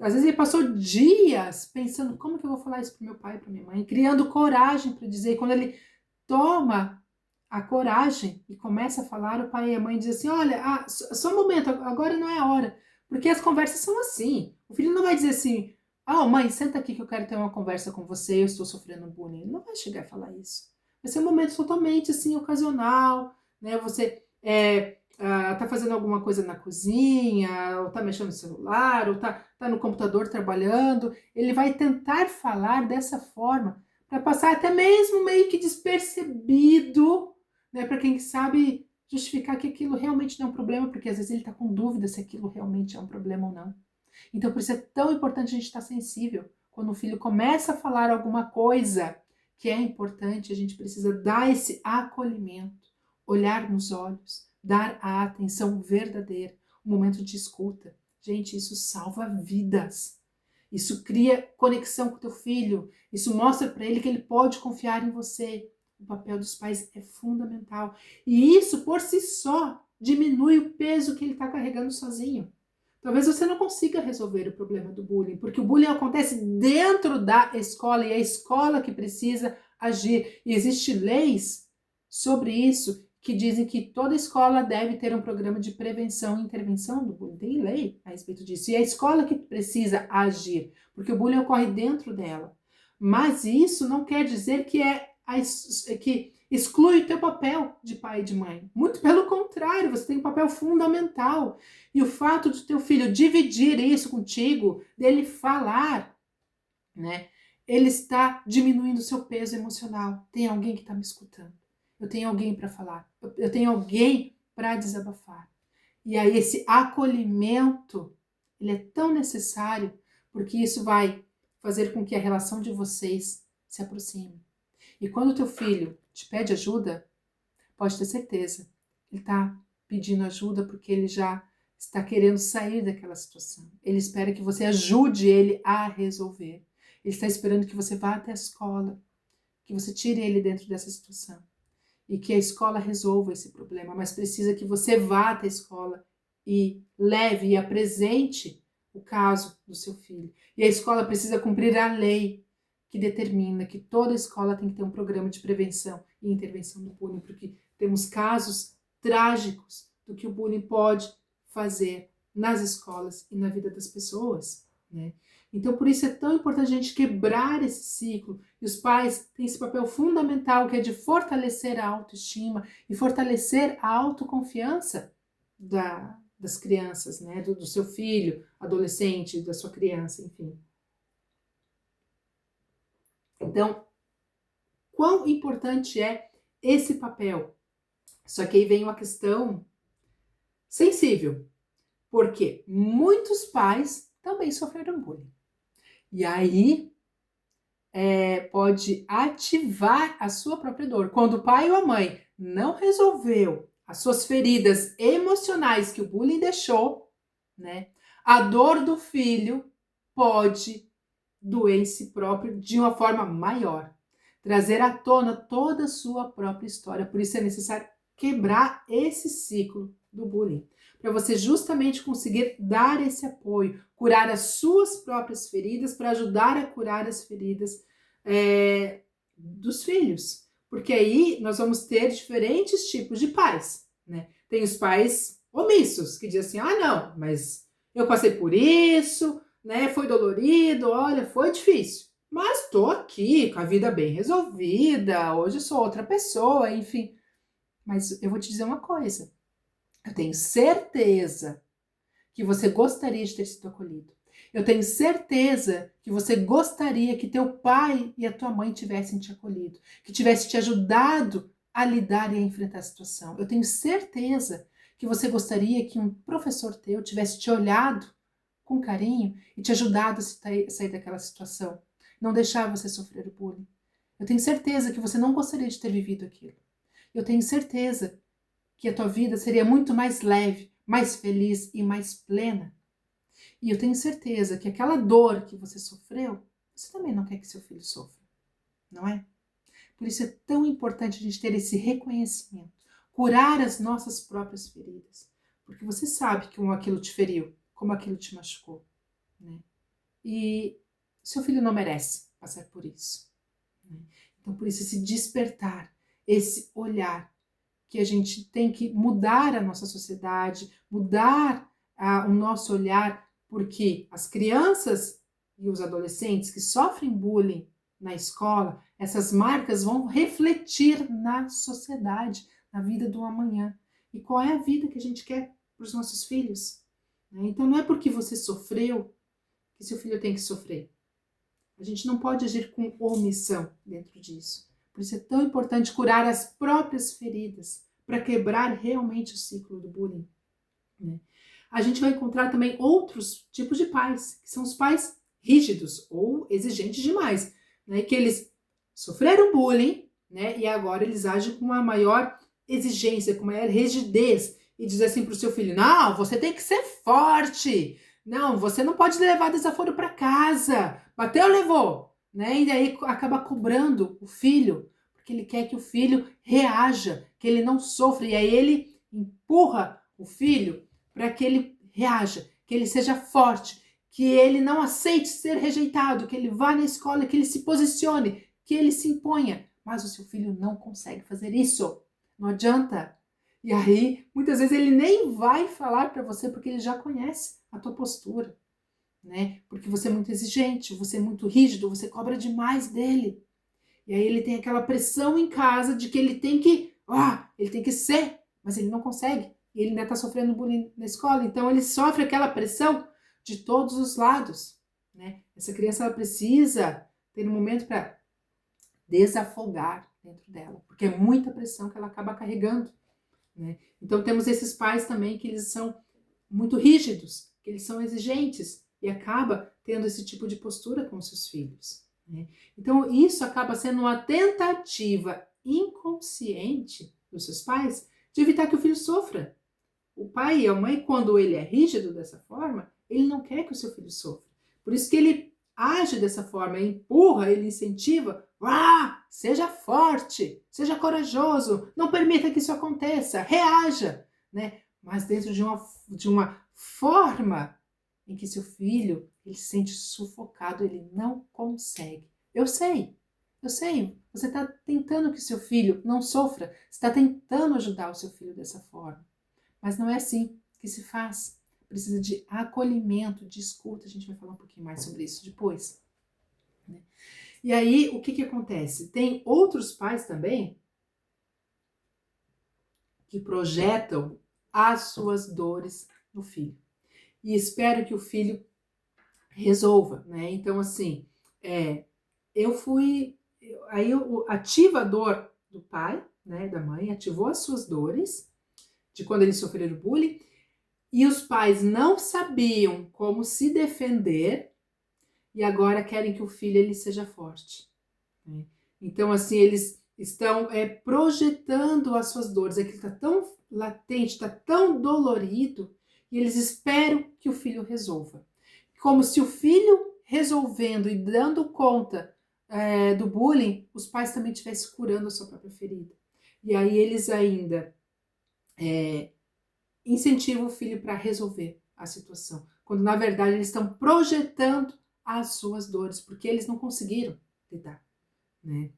Às vezes ele passou dias pensando, como que eu vou falar isso para meu pai, para minha mãe, criando coragem para dizer. E quando ele toma a coragem e começa a falar, o pai e a mãe dizem assim, olha, só um momento, agora não é a hora. Porque as conversas são assim. O filho não vai dizer assim, mãe, senta aqui que eu quero ter uma conversa com você, eu estou sofrendo bullying. Ele não vai chegar a falar isso. Vai ser um momento totalmente assim, ocasional, né? Você tá fazendo alguma coisa na cozinha, ou tá mexendo no celular, ou tá no computador trabalhando. Ele vai tentar falar dessa forma, para passar até mesmo meio que despercebido, né? Para quem sabe justificar que aquilo realmente não é um problema, porque às vezes ele está com dúvida se aquilo realmente é um problema ou não. Então, por isso é tão importante a gente estar sensível. Quando o filho começa a falar alguma coisa que é importante, a gente precisa dar esse acolhimento, olhar nos olhos, dar a atenção verdadeira, um momento de escuta. Gente, isso salva vidas. Isso cria conexão com o teu filho. Isso mostra para ele que ele pode confiar em você. O papel dos pais é fundamental. E isso, por si só, diminui o peso que ele está carregando sozinho. Talvez você não consiga resolver o problema do bullying, porque o bullying acontece dentro da escola e é a escola que precisa agir. E existem leis sobre isso que dizem que toda escola deve ter um programa de prevenção e intervenção do bullying. Tem lei a respeito disso. E é a escola que precisa agir, porque o bullying ocorre dentro dela. Mas isso não quer dizer que que exclui o teu papel de pai e de mãe. Muito pelo contrário, você tem um papel fundamental. E o fato do teu filho dividir isso contigo, dele falar, né? Ele está diminuindo o seu peso emocional. Tem alguém que está me escutando. Eu tenho alguém para falar. Eu tenho alguém para desabafar. E aí esse acolhimento, ele é tão necessário, porque isso vai fazer com que a relação de vocês se aproxime. E quando o teu filho te pede ajuda, pode ter certeza, ele está pedindo ajuda porque ele já está querendo sair daquela situação. Ele espera que você ajude ele a resolver. Ele está esperando que você vá até a escola, que você tire ele dentro dessa situação. E que a escola resolva esse problema, mas precisa que você vá até a escola e leve e apresente o caso do seu filho. E a escola precisa cumprir a lei que determina que toda escola tem que ter um programa de prevenção e intervenção do bullying, porque temos casos trágicos do que o bullying pode fazer nas escolas e na vida das pessoas, né? Então, por isso é tão importante a gente quebrar esse ciclo. E os pais têm esse papel fundamental, que é de fortalecer a autoestima e fortalecer a autoconfiança das crianças, né? Do seu filho, adolescente, da sua criança, enfim. Então, quão importante é esse papel? Só que aí vem uma questão sensível, porque muitos pais também sofreram bullying. E aí pode ativar a sua própria dor. Quando o pai ou a mãe não resolveu as suas feridas emocionais que o bullying deixou, né, a dor do filho pode doer em si próprio de uma forma maior, trazer à tona toda a sua própria história. Por isso é necessário quebrar esse ciclo do bullying, para você justamente conseguir dar esse apoio, curar as suas próprias feridas, para ajudar a curar as feridas dos filhos. Porque aí nós vamos ter diferentes tipos de pais, né? Tem os pais omissos, que dizem assim, não, mas eu passei por isso, né? Foi dolorido, olha, foi difícil. Mas estou aqui com a vida bem resolvida, hoje sou outra pessoa, enfim. Mas eu vou te dizer uma coisa, eu tenho certeza que você gostaria de ter sido acolhido. Eu tenho certeza que você gostaria que teu pai e a tua mãe tivessem te acolhido, que tivessem te ajudado a lidar e a enfrentar a situação. Eu tenho certeza que você gostaria que um professor teu tivesse te olhado com carinho e te ajudado a sair daquela situação, não deixar você sofrer o bullying. Eu tenho certeza que você não gostaria de ter vivido aquilo. Eu tenho certeza que a tua vida seria muito mais leve, mais feliz e mais plena. E eu tenho certeza que aquela dor que você sofreu, você também não quer que seu filho sofra, não é? Por isso é tão importante a gente ter esse reconhecimento, curar as nossas próprias feridas, porque você sabe como aquilo te feriu, como aquilo te machucou, né? E seu filho não merece passar por isso, né? Então, por isso, esse despertar, esse olhar, que a gente tem que mudar a nossa sociedade, mudar o nosso olhar, porque as crianças e os adolescentes que sofrem bullying na escola, essas marcas vão refletir na sociedade, na vida do amanhã. E qual é a vida que a gente quer para os nossos filhos? Então não é porque você sofreu que seu filho tem que sofrer. A gente não pode agir com omissão dentro disso. Por isso é tão importante curar as próprias feridas, para quebrar realmente o ciclo do bullying, né? A gente vai encontrar também outros tipos de pais, que são os pais rígidos ou exigentes demais, né? Que eles sofreram bullying, né? E agora eles agem com uma maior exigência, com maior rigidez, e diz assim para o seu filho: não, você tem que ser forte, não, você não pode levar desaforo para casa, bateu, levou, né? E daí acaba cobrando o filho, porque ele quer que o filho reaja, que ele não sofra, e aí ele empurra o filho para que ele reaja, que ele seja forte, que ele não aceite ser rejeitado, que ele vá na escola, que ele se posicione, que ele se imponha. Mas o seu filho não consegue fazer isso, não adianta. E aí, muitas vezes ele nem vai falar para você porque ele já conhece a tua postura, né? Porque você é muito exigente, você é muito rígido, você cobra demais dele. E aí ele tem aquela pressão em casa de que ele tem que ser, mas ele não consegue. E ele ainda está sofrendo bullying na escola, então ele sofre aquela pressão de todos os lados, né? Essa criança ela precisa ter um momento para desafogar dentro dela, porque é muita pressão que ela acaba carregando, né? Então temos esses pais também que eles são muito rígidos, que eles são exigentes e acaba tendo esse tipo de postura com seus filhos, né? Então isso acaba sendo uma tentativa inconsciente dos seus pais de evitar que o filho sofra. O pai e a mãe, quando ele é rígido dessa forma, ele não quer que o seu filho sofra. Por isso que ele age dessa forma, ele empurra, ele incentiva. Seja forte, seja corajoso, não permita que isso aconteça, reaja, né? Mas dentro de uma forma em que seu filho ele se sente sufocado, ele não consegue. Eu sei, você está tentando que seu filho não sofra, você está tentando ajudar o seu filho dessa forma. Mas não é assim que se faz. Precisa de acolhimento, de escuta. A gente vai falar um pouquinho mais sobre isso depois, né? E aí, o que acontece? Tem outros pais também que projetam as suas dores no filho. E esperam que o filho resolva, né? Então, assim, o ativador do pai, né, da mãe, ativou as suas dores de quando eles sofreram bullying, e os pais não sabiam como se defender, e agora querem que o filho ele seja forte, né? Então, assim, eles estão projetando as suas dores, aquilo está tão latente, está tão dolorido, e eles esperam que o filho resolva. Como se o filho resolvendo e dando conta do bullying, os pais também estivessem curando a sua própria ferida. E aí eles ainda incentivam o filho para resolver a situação, quando na verdade eles estão projetando as suas dores, porque eles não conseguiram lidar, né?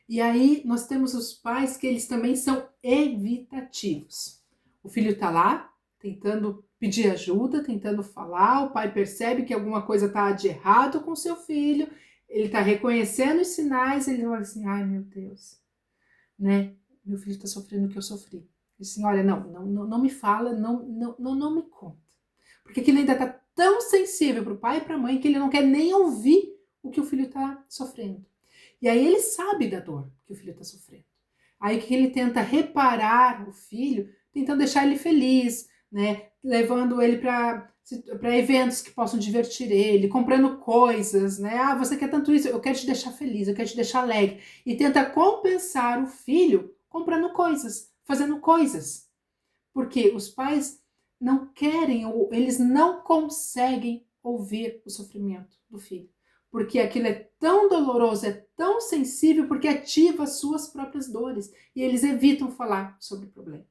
E aí nós temos os pais que eles também são evitativos. O filho está lá, tentando pedir ajuda, tentando falar, o pai percebe que alguma coisa está de errado com seu filho, ele está reconhecendo os sinais, ele fala assim, ai meu Deus, né? Meu filho está sofrendo o que eu sofri. E assim, olha, não me fala, não me conta. Porque aquilo ainda está tão sensível para o pai e para a mãe que ele não quer nem ouvir o que o filho está sofrendo. E aí ele sabe da dor que o filho está sofrendo. Aí que ele tenta reparar o filho, tentando deixar ele feliz, né? Levando ele para eventos que possam divertir ele, comprando coisas, né? Você quer tanto isso, eu quero te deixar feliz, eu quero te deixar alegre. E tenta compensar o filho comprando coisas, fazendo coisas. Porque os pais não querem ou eles não conseguem ouvir o sofrimento do filho. Porque aquilo é tão doloroso, é tão sensível, porque ativa as suas próprias dores. E eles evitam falar sobre o problema.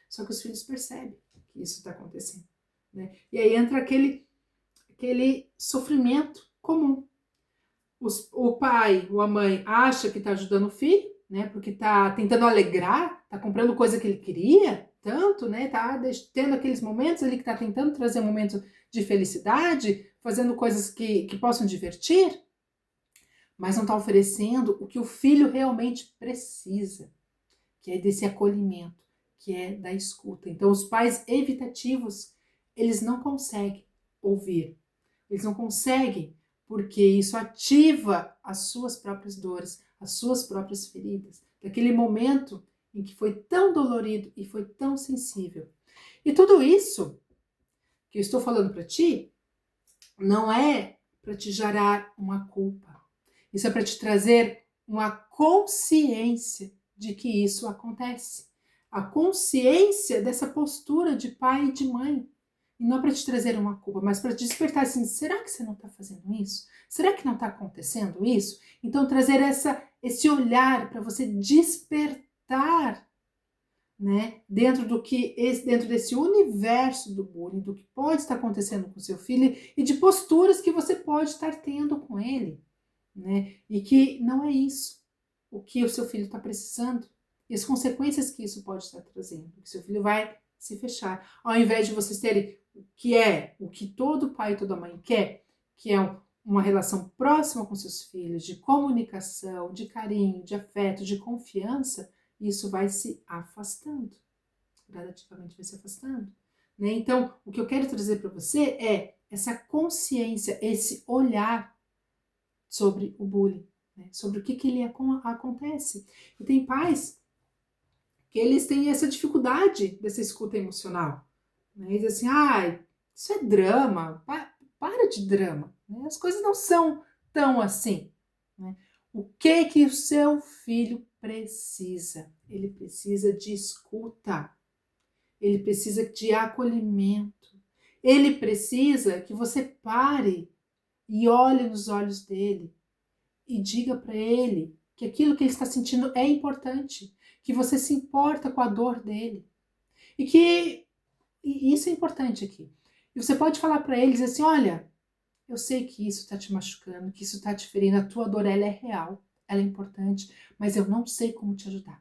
Só que os filhos percebem que isso está acontecendo, né? E aí entra aquele sofrimento comum. O pai ou a mãe acha que está ajudando o filho, né? Porque está tentando alegrar, está comprando coisa que ele queria tanto, né? Tá tendo aqueles momentos ali que está tentando trazer um momento de felicidade, fazendo coisas que possam divertir, mas não está oferecendo o que o filho realmente precisa, que é desse acolhimento, que é da escuta. Então, os pais evitativos, eles não conseguem ouvir, eles não conseguem, porque isso ativa as suas próprias dores, as suas próprias feridas, daquele momento em que foi tão dolorido e foi tão sensível. E tudo isso que eu estou falando para ti, não é para te gerar uma culpa. Isso é para te trazer uma consciência de que isso acontece. A consciência dessa postura de pai e de mãe. E não para te trazer uma culpa, mas para te despertar assim, será que você não está fazendo isso? Será que não está acontecendo isso? Então trazer esse olhar para você despertar, né, dentro desse universo do bullying, do que pode estar acontecendo com seu filho e de posturas que você pode estar tendo com ele, né? E que não é isso o que o seu filho está precisando e as consequências que isso pode estar trazendo, que seu filho vai se fechar, ao invés de vocês terem o que todo pai e toda mãe quer, que é uma relação próxima com seus filhos, de comunicação, de carinho, de afeto, de confiança. Isso vai se afastando, gradativamente vai se afastando, né? Então, o que eu quero trazer para você é essa consciência, esse olhar sobre o bullying, né? Sobre o que ele acontece. E tem pais que eles têm essa dificuldade dessa escuta emocional, né? Eles dizem assim, isso é drama, para de drama, né? As coisas não são tão assim, né? O que o seu filho precisa? Ele precisa de escuta, ele precisa de acolhimento, ele precisa que você pare e olhe nos olhos dele e diga para ele que aquilo que ele está sentindo é importante, que você se importa com a dor dele e isso é importante aqui. E você pode falar para ele, dizer assim, olha, eu sei que isso está te machucando, que isso está te ferindo, a tua dor ela é real, ela é importante, mas eu não sei como te ajudar.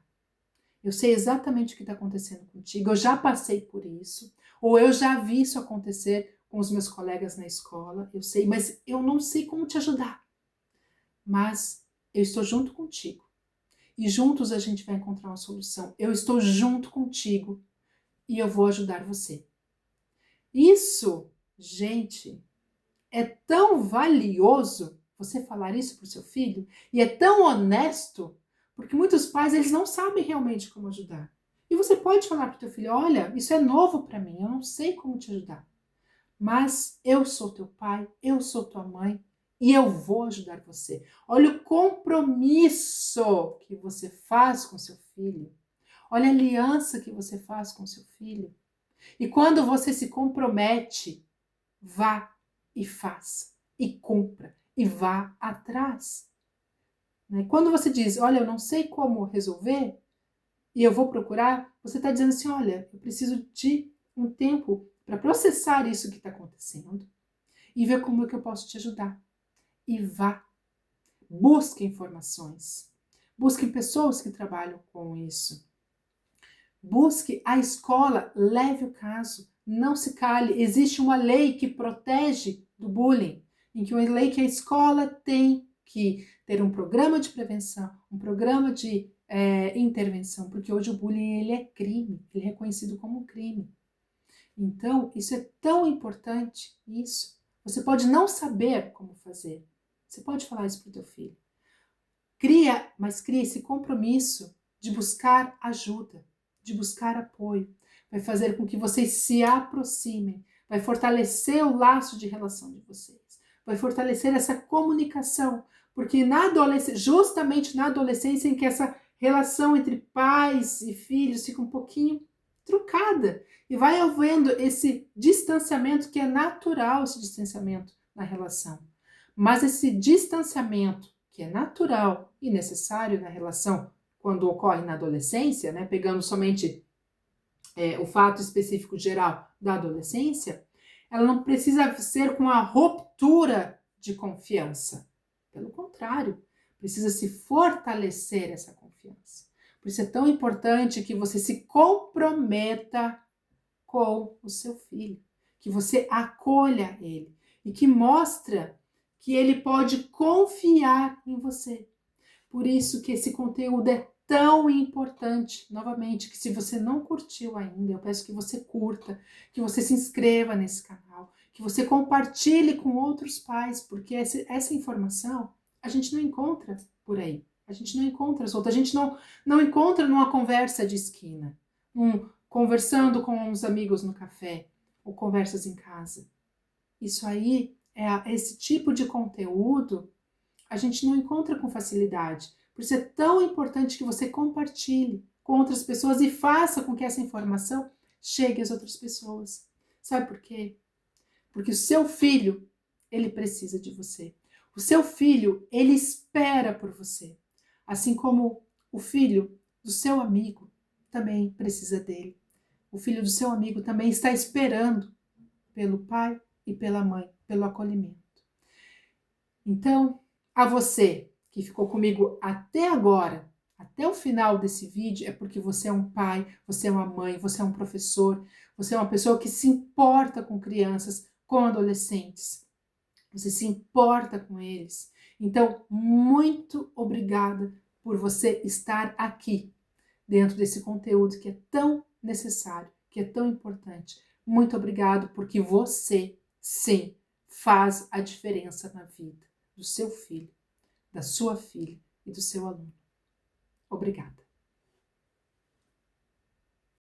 Eu sei exatamente o que está acontecendo contigo, eu já passei por isso, ou eu já vi isso acontecer com os meus colegas na escola, eu sei, mas eu não sei como te ajudar. Mas eu estou junto contigo e juntos a gente vai encontrar uma solução. Eu estou junto contigo e eu vou ajudar você. Isso, gente, é tão valioso você falar isso para o seu filho e é tão honesto, porque muitos pais eles não sabem realmente como ajudar. E você pode falar para o teu filho, olha, isso é novo para mim, eu não sei como te ajudar, mas eu sou teu pai, eu sou tua mãe e eu vou ajudar você. Olha o compromisso que você faz com seu filho, olha a aliança que você faz com seu filho. E quando você se compromete, vá e faça, e cumpra, e vá atrás. Né? Quando você diz, olha, eu não sei como resolver, e eu vou procurar, você está dizendo assim, olha, eu preciso de um tempo para processar isso que está acontecendo e ver como é que eu posso te ajudar. E vá, busque informações, busque pessoas que trabalham com isso. Busque a escola, leve o caso, não se cale. Existe uma lei que protege do bullying, em que uma lei que a escola tem que ter um programa de prevenção, um programa de intervenção, porque hoje o bullying ele é crime, ele é reconhecido como um crime. Então, isso é tão importante, isso. Você pode não saber como fazer, você pode falar isso para o teu filho. Mas cria esse compromisso de buscar ajuda, de buscar apoio, vai fazer com que vocês se aproximem, vai fortalecer o laço de relação de vocês, vai fortalecer essa comunicação, porque justamente na adolescência em que essa relação entre pais e filhos fica um pouquinho truncada. E vai havendo esse distanciamento que é natural, esse distanciamento na relação. Mas esse distanciamento que é natural e necessário na relação quando ocorre na adolescência, né, pegando somente o fato específico geral da adolescência, ela não precisa ser com a ruptura de confiança. Pelo contrário, precisa se fortalecer essa confiança. Por isso é tão importante que você se comprometa com o seu filho, que você acolha ele e que mostra que ele pode confiar em você. Por isso que esse conteúdo é tão importante, novamente, que se você não curtiu ainda, eu peço que você curta, que você se inscreva nesse canal, que você compartilhe com outros pais, porque essa informação a gente não encontra por aí, a gente não encontra solta, a gente não encontra numa conversa de esquina, conversando com uns amigos no café, ou conversas em casa. Isso aí, esse tipo de conteúdo, a gente não encontra com facilidade. Por isso é tão importante que você compartilhe com outras pessoas e faça com que essa informação chegue às outras pessoas. Sabe por quê? Porque o seu filho, ele precisa de você. O seu filho, ele espera por você. Assim como o filho do seu amigo também precisa dele. O filho do seu amigo também está esperando pelo pai e pela mãe, pelo acolhimento. Então, a você que ficou comigo até agora, até o final desse vídeo, é porque você é um pai, você é uma mãe, você é um professor, você é uma pessoa que se importa com crianças, com adolescentes. Você se importa com eles. Então, muito obrigada por você estar aqui, dentro desse conteúdo que é tão necessário, que é tão importante. Muito obrigado porque você, sim, faz a diferença na vida do seu filho, da sua filha e do seu aluno. Obrigada.